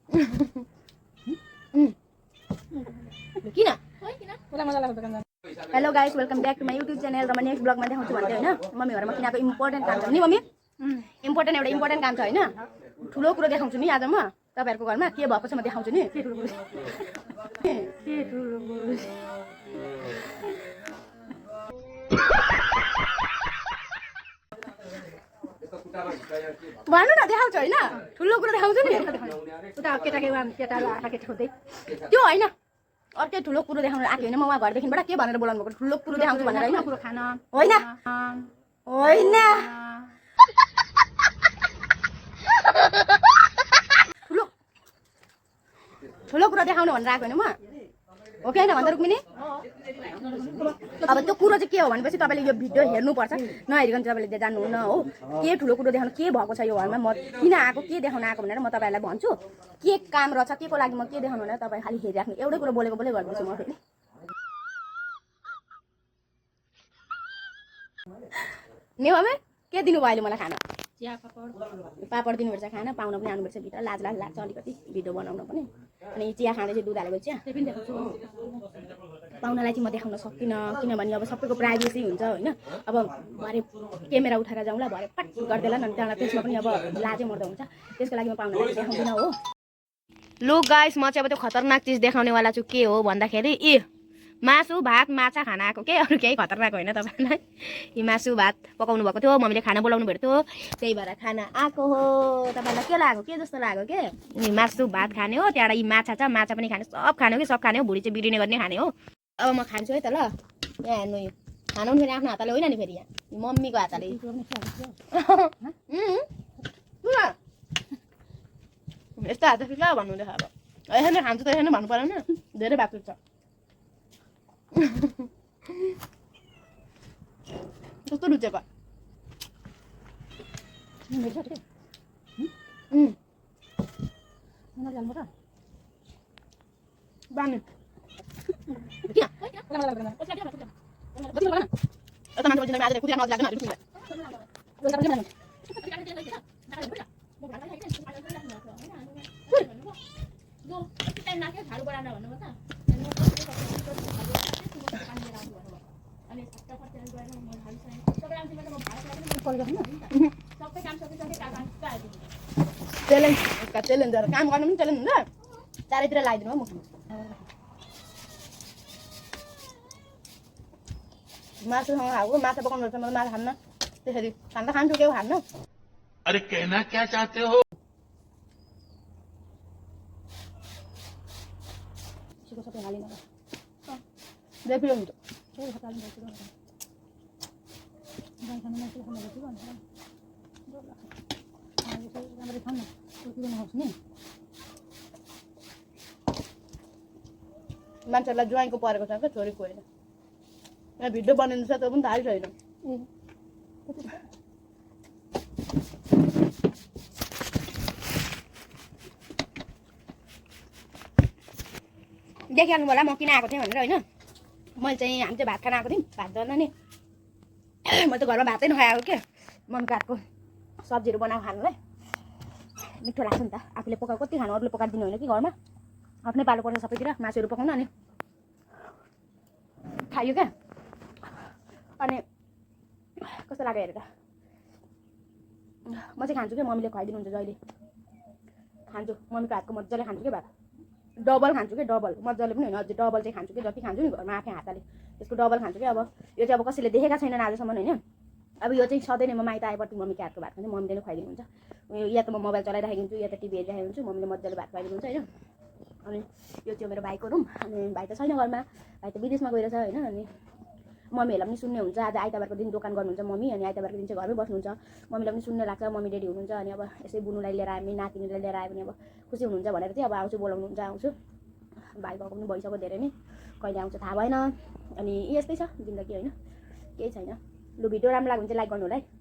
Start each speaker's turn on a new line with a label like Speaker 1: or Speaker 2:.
Speaker 1: किन hello guys welcome back to my YouTube channel र म नेक्स्ट ब्लगमा देखाउँछु भन्दै होइन मम्मी घरमा किनेको इम्पोर्टेन्ट काम छ नि मम्मी एउटा इम्पोर्टेन्ट काम छ होइन ठुलो कुरो देखाउँछु नि आज म तपाईँहरूको घरमा के भएको छ म देखाउँछु नि भन्नु न देखाउँछु होइन ठुलो कुरो देखाउँछु नि उता केटा खोज्दै त्यो होइन अर्कै ठुलो कुरो देखाउनु आएको होइन म उहाँ घरदेखिबाट के भनेर बोलाउनु भएको ठुलो कुरो देखाउँछु भनेर होइन कुरो खान होइन होइन ठुलो कुरो देखाउनु भनेर आएको होइन म हो कि होइन भन्दा रुक्मिनी अब त्यो कुरो चाहिँ के हो भनेपछि तपाईँले यो भिडियो हेर्नुपर्छ नहेरिकन तपाईँले जान्नुहुन्न हो के ठुलो कुरो देखाउनु के भएको छ यो घरमा म किन आएको के देखाउन आएको भनेर म तपाईँहरूलाई भन्छु के काम रहेछ के को लागि म के देखाउनु भनेर तपाईँ खालि हेरिराख्नु एउटै कुरो बोलेको गर्दैछु म फेरि नि मम्मी के दिनुभयो अहिले मलाई खाना पापड दिनुपर्छ खाना पाउन पनि आउनुपर्छ भित्र लाज लाग्छ अलिकति भिडियो बनाउन पनि अनि चिया खाँदै चाहिँ दुध हालेको चिया पाहुनालाई चाहिँ म देखाउन सक्दिनँ किनभने अब सबैको प्राइभेसी हुन्छ होइन अब भरे क्यामेरा उठाएर जाउँला भरे पट गरिदेला नि त्यहाँलाई त्यसमा पनि अब लाजै मर्दा हुन्छ त्यसको लागि म पाहुनालाई देखाउँदिनँ हो लो गाइस म चाहिँ अब त्यो खतरनाक चिज देखाउनेवाला छु के हो भन्दाखेरि मासु भात माछा खाना आएको के अरू केही खतरनाक होइन तपाईँलाई यी मासु भात पकाउनु भएको थियो मम्मीले खाना बोलाउनु भएको थियो त्यही भएर खाना आएको हो तपाईँलाई के लाग्यो के जस्तो लाग्यो के यी मासु भात खाने हो त्यहाँबाट यी माछा छ माछा पनि खाने सब खाने हो कि सब खाने हो भुँडी चाहिँ बिग्रिने गर्ने खाने हो अब म खान्छु है त ल यहाँ हेर्नु यो खानु पनि फेरि आफ्नो हातले होइन नि फेरि यहाँ मम्मीको हातले यस्तो हात फेरि ल भन्नुहुँदैछ अब यसरी नै खान्छु त यसरी नै भन्नु परेन धेरै बाक्लो छ कस्तो रुचेको बानी च्यालेन्जर काम गर्नु पनि च्यालेन्ज हुन्छ चारैतिर लगाइदिनु हो म मासुसँग खाएको माछा पकाउनु पर्छ म माछा खान्न त्यसरी खाना खान्छु के खान्न
Speaker 2: अरे कहना क्या चाहते हो
Speaker 1: सबै हालिन देखियो हुन्छ मान्छेहरूलाई ज्वाइँको परेको छ क्या छोरीको होइन यहाँ भिडियो बनाइदिन्छ त्यो पनि थाहै छैन देखिहाल्नु होला म किन आएको थिएँ भनेर होइन मैले चाहिँ हामी चाहिँ भात खान आएको थियौँ भात जाँदा नि म त घरमा भातै नखाएको के मन काटको सब्जीहरू बनाएको खानुलाई मिठो लाग्छ नि त आफूले पकाएको कति खानु अरूले पकाइदिनु होइन कि घरमा आफ्नै पालो पर्छ सबैतिर मासुहरू पकाउनु अनि खायो क्या अनि कस्तो लाग्यो हेरेर म चाहिँ खान्छु क्या मम्मीले खुवाइदिनुहुन्छ जहिले खान्छु मम्मीको हातको मजाले खान्छु कि भात डबल खान्छु कि डबल मजाले पनि होइन अझै डबल चाहिँ खान्छु कि जति खान्छु नि घरमा आफै हातले त्यसको डबल खान्छु कि अब यो चाहिँ अब कसैले देखेका छैनन् आजसम्म होइन अब यो चाहिँ सधैँ नै म माइत आएपछि मम्मीको हातको भात खान्छु मम्मीले नै खुवाइदिनुहुन्छ या त म मोबाइल चलाइराखेको हुन्छु या त टिभी हेरिरहेको हुन्छु मम्मीले मजाले भात खुवाइदिनुहुन्छ होइन अनि यो चाहिँ मेरो भाइको रुम अनि भाइ त छैन घरमा भाइ त विदेशमा गएर छ होइन अनि मम्मीहरूलाई पनि सुन्ने हुन्छ आज आइतबारको दिन दोकान गर्नुहुन्छ मम्मी अनि आइतबारको दिन चाहिँ घरमै बस्नुहुन्छ मम्मीलाई पनि सुन्ने लाग्छ मम्मी रेडी हुनुहुन्छ अनि अब यसै बुनुलाई लिएर आयो भने नातिनीलाई लिएर आयो भने अब खुसी हुनुहुन्छ भनेर चाहिँ अब आउँछु बोलाउनुहुन्छ आउँछु भाइ भएको पनि भइसक्यो धेरै नै कहिले आउँछ थाहा भएन अनि यस्तै छ जिन्दगी होइन केही छैन लु भिडियो राम्रो लाग्यो भने चाहिँ लाइक गर्नु होला है।